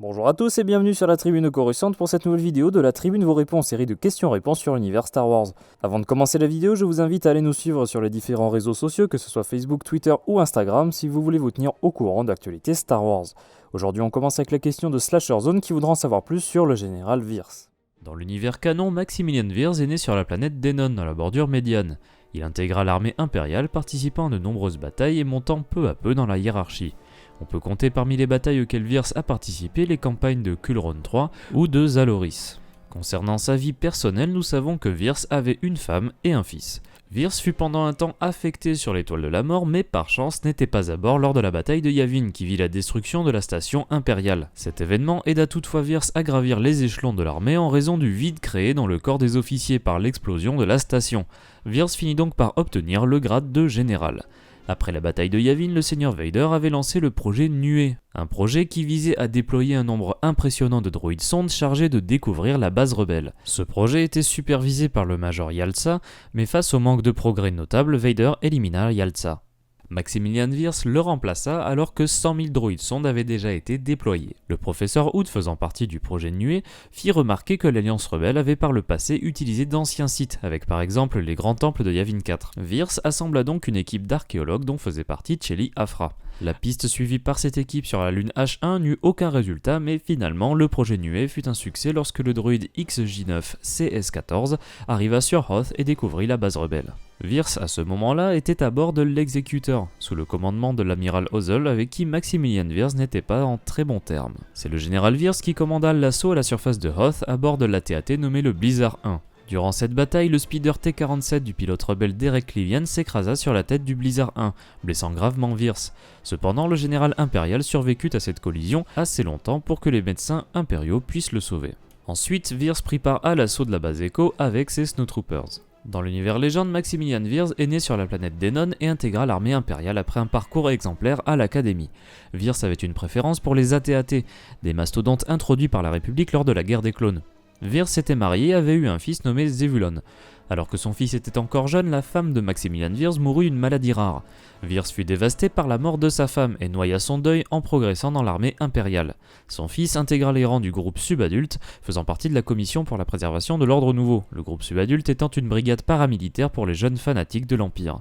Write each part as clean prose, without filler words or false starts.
Bonjour à tous et bienvenue sur la Tribune Coruscant pour cette nouvelle vidéo de la Tribune vous répond, série de questions-réponses sur l'univers Star Wars. Avant de commencer la vidéo, je vous invite à aller nous suivre sur les différents réseaux sociaux, que ce soit Facebook, Twitter ou Instagram, si vous voulez vous tenir au courant d'actualités Star Wars. Aujourd'hui on commence avec la question de Slasher Zone qui voudra en savoir plus sur le général Wirth. Dans l'univers canon, Maximilian Wirth est né sur la planète Denon, dans la bordure médiane. Il intégra l'armée impériale, participant à de nombreuses batailles et montant peu à peu dans la hiérarchie. On peut compter parmi les batailles auxquelles Wirth a participé les campagnes de Kulron III ou de Zaloris. Concernant sa vie personnelle, nous savons que Wirth avait une femme et un fils. Wirth fut pendant un temps affecté sur l'étoile de la mort, mais par chance n'était pas à bord lors de la bataille de Yavin qui vit la destruction de la station impériale. Cet événement aida toutefois Wirth à gravir les échelons de l'armée en raison du vide créé dans le corps des officiers par l'explosion de la station. Wirth finit donc par obtenir le grade de général. Après la bataille de Yavin, le Seigneur Vader avait lancé le projet Nuée, un projet qui visait à déployer un nombre impressionnant de droïdes sondes chargés de découvrir la base rebelle. Ce projet était supervisé par le Major Yaltsa, mais face au manque de progrès notable, Vader élimina Yaltsa. Maximilian Wirth le remplaça alors que 100 000 droïdes sondes avaient déjà été déployés. Le professeur Hood, faisant partie du projet Nuée, fit remarquer que l'Alliance rebelle avait par le passé utilisé d'anciens sites, avec par exemple les grands temples de Yavin 4. Wirth assembla donc une équipe d'archéologues dont faisait partie Chelly Afra. La piste suivie par cette équipe sur la lune H1 n'eut aucun résultat, mais finalement le projet Nuée fut un succès lorsque le droïde XJ9CS14 arriva sur Hoth et découvrit la base rebelle. Wirth, à ce moment-là, était à bord de l'Executor, sous le commandement de l'amiral Ozzel avec qui Maximilian Wirth n'était pas en très bons termes. C'est le général Wirth qui commanda l'assaut à la surface de Hoth à bord de l'AT-AT nommé le Blizzard 1. Durant cette bataille, le speeder T-47 du pilote rebelle Derek Livian s'écrasa sur la tête du Blizzard 1, blessant gravement Wirth. Cependant, le général impérial survécut à cette collision assez longtemps pour que les médecins impériaux puissent le sauver. Ensuite, Wirth prit part à l'assaut de la base Echo avec ses Snowtroopers. Dans l'univers légende, Maximilian Wirth est né sur la planète Denon et intégra l'armée impériale après un parcours exemplaire à l'Académie. Wirth avait une préférence pour les AT-AT, des mastodontes introduits par la République lors de la guerre des clones. Wirth s'était marié et avait eu un fils nommé Zevulon. Alors que son fils était encore jeune, la femme de Maximilian Wirth mourut d'une maladie rare. Wirth fut dévasté par la mort de sa femme et noya son deuil en progressant dans l'armée impériale. Son fils intégra les rangs du groupe subadulte, faisant partie de la commission pour la préservation de l'ordre nouveau, le groupe subadulte étant une brigade paramilitaire pour les jeunes fanatiques de l'Empire.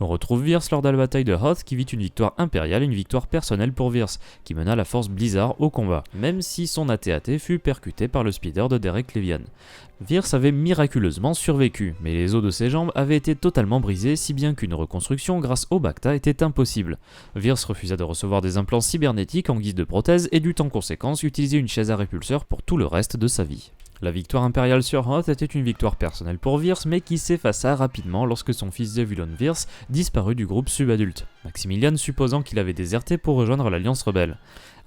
On retrouve Wirth lors de la bataille de Hoth qui vit une victoire impériale et une victoire personnelle pour Wirth, qui mena la force Blizzard au combat, même si son AT-AT fut percuté par le speeder de Derek Livian. Wirth avait miraculeusement survécu, mais les os de ses jambes avaient été totalement brisés, si bien qu'une reconstruction grâce au Bacta était impossible. Wirth refusa de recevoir des implants cybernétiques en guise de prothèse et dut en conséquence utiliser une chaise à répulseur pour tout le reste de sa vie. La victoire impériale sur Hoth était une victoire personnelle pour Wirth, mais qui s'effaça rapidement lorsque son fils Zevulon Wirth disparut du groupe subadulte, Maximilian supposant qu'il avait déserté pour rejoindre l'Alliance rebelle.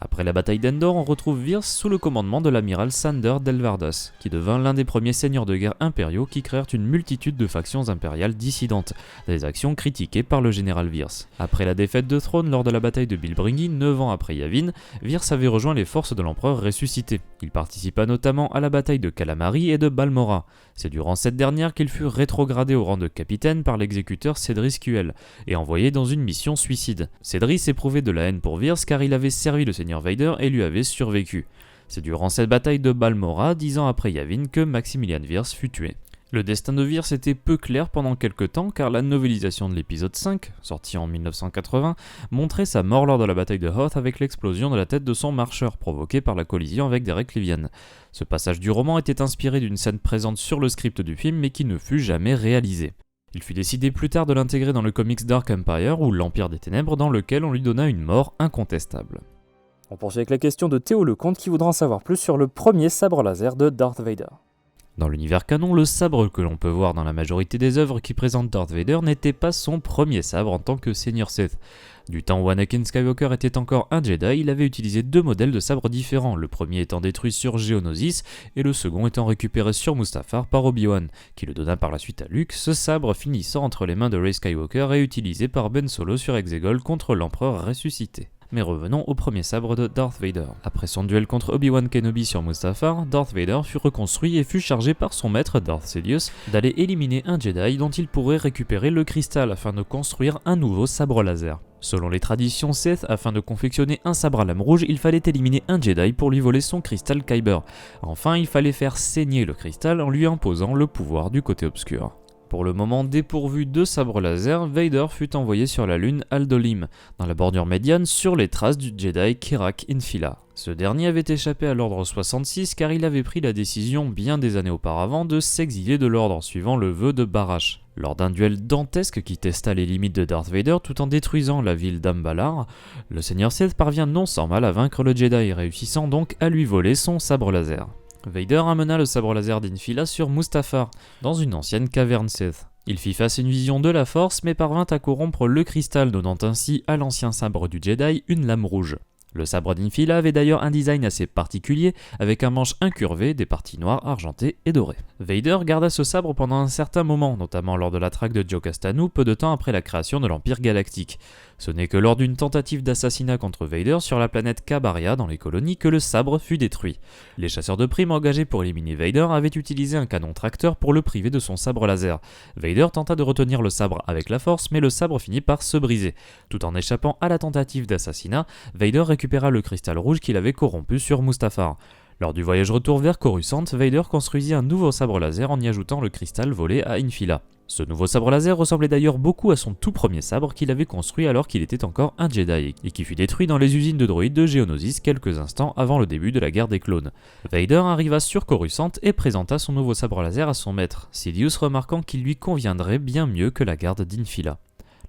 Après la bataille d'Endor, on retrouve Wirth sous le commandement de l'amiral Sander Delvardos, qui devint l'un des premiers seigneurs de guerre impériaux qui créèrent une multitude de factions impériales dissidentes, des actions critiquées par le général Wirth. Après la défaite de Thrawn lors de la bataille de Bilbringi, 9 ans après Yavin, Wirth avait rejoint les forces de l'empereur ressuscité. Il participa notamment à la bataille de Calamari et de Balmora. C'est durant cette dernière qu'il fut rétrogradé au rang de capitaine par l'exécuteur Cedric Kuel et envoyé dans une mission suicide. Cedric éprouvait de la haine pour Wirth car il avait servi le Seigneur Vader et lui avait survécu. C'est durant cette bataille de Balmora, 10 ans après Yavin, que Maximilian Wirth fut tué. Le destin de Wirth était peu clair pendant quelque temps car la novélisation de l'épisode 5, sorti en 1980, montrait sa mort lors de la bataille de Hoth avec l'explosion de la tête de son marcheur provoquée par la collision avec Derek Livian. Ce passage du roman était inspiré d'une scène présente sur le script du film mais qui ne fut jamais réalisée. Il fut décidé plus tard de l'intégrer dans le comics Dark Empire ou l'Empire des Ténèbres dans lequel on lui donna une mort incontestable. On poursuit avec la question de Théo Lecomte qui voudra en savoir plus sur le premier sabre laser de Darth Vader. Dans l'univers canon, le sabre que l'on peut voir dans la majorité des œuvres qui présentent Darth Vader n'était pas son premier sabre en tant que Seigneur Sith. Du temps où Anakin Skywalker était encore un Jedi, il avait utilisé deux modèles de sabres différents, le premier étant détruit sur Geonosis et le second étant récupéré sur Mustafar par Obi-Wan, qui le donna par la suite à Luke, ce sabre finissant entre les mains de Rey Skywalker et utilisé par Ben Solo sur Exegol contre l'Empereur ressuscité. Mais revenons au premier sabre de Darth Vader. Après son duel contre Obi-Wan Kenobi sur Mustafar, Darth Vader fut reconstruit et fut chargé par son maître Darth Sidious d'aller éliminer un Jedi dont il pourrait récupérer le cristal afin de construire un nouveau sabre laser. Selon les traditions Sith, afin de confectionner un sabre à lame rouge, il fallait éliminer un Jedi pour lui voler son cristal Kyber. Enfin, il fallait faire saigner le cristal en lui imposant le pouvoir du côté obscur. Pour le moment dépourvu de sabre laser, Vader fut envoyé sur la lune Aldolim, dans la bordure médiane, sur les traces du Jedi Kirak Infila. Ce dernier avait échappé à l'ordre 66 car il avait pris la décision bien des années auparavant de s'exiler de l'ordre suivant le vœu de Barash. Lors d'un duel dantesque qui testa les limites de Darth Vader tout en détruisant la ville d'Ambalar, le Seigneur Sith parvient non sans mal à vaincre le Jedi, réussissant donc à lui voler son sabre laser. Vader amena le sabre laser d'Infila sur Mustafar, dans une ancienne caverne Sith. Il fit face à une vision de la Force mais parvint à corrompre le cristal, donnant ainsi à l'ancien sabre du Jedi une lame rouge. Le sabre d'Infila avait d'ailleurs un design assez particulier, avec un manche incurvé, des parties noires, argentées et dorées. Vader garda ce sabre pendant un certain moment, notamment lors de la traque de Jocasta Nu, peu de temps après la création de l'Empire Galactique. Ce n'est que lors d'une tentative d'assassinat contre Vader sur la planète Cabaria dans les colonies que le sabre fut détruit. Les chasseurs de primes engagés pour éliminer Vader avaient utilisé un canon tracteur pour le priver de son sabre laser. Vader tenta de retenir le sabre avec la force, mais le sabre finit par se briser. Tout en échappant à la tentative d'assassinat, Vader récupéra le cristal rouge qu'il avait corrompu sur Mustafar. Lors du voyage retour vers Coruscant, Vader construisit un nouveau sabre laser en y ajoutant le cristal volé à Infila. Ce nouveau sabre laser ressemblait d'ailleurs beaucoup à son tout premier sabre qu'il avait construit alors qu'il était encore un Jedi, et qui fut détruit dans les usines de droïdes de Geonosis quelques instants avant le début de la guerre des clones. Vader arriva sur Coruscant et présenta son nouveau sabre laser à son maître, Sidious remarquant qu'il lui conviendrait bien mieux que la garde d'Infila.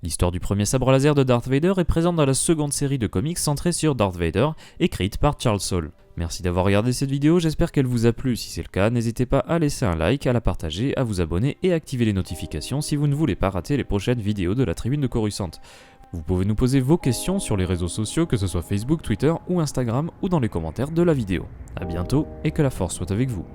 L'histoire du premier sabre laser de Darth Vader est présente dans la seconde série de comics centrée sur Darth Vader, écrite par Charles Soule. Merci d'avoir regardé cette vidéo, j'espère qu'elle vous a plu. Si c'est le cas, n'hésitez pas à laisser un like, à la partager, à vous abonner et à activer les notifications si vous ne voulez pas rater les prochaines vidéos de la Tribune de Coruscant. Vous pouvez nous poser vos questions sur les réseaux sociaux, que ce soit Facebook, Twitter ou Instagram, ou dans les commentaires de la vidéo. A bientôt et que la force soit avec vous.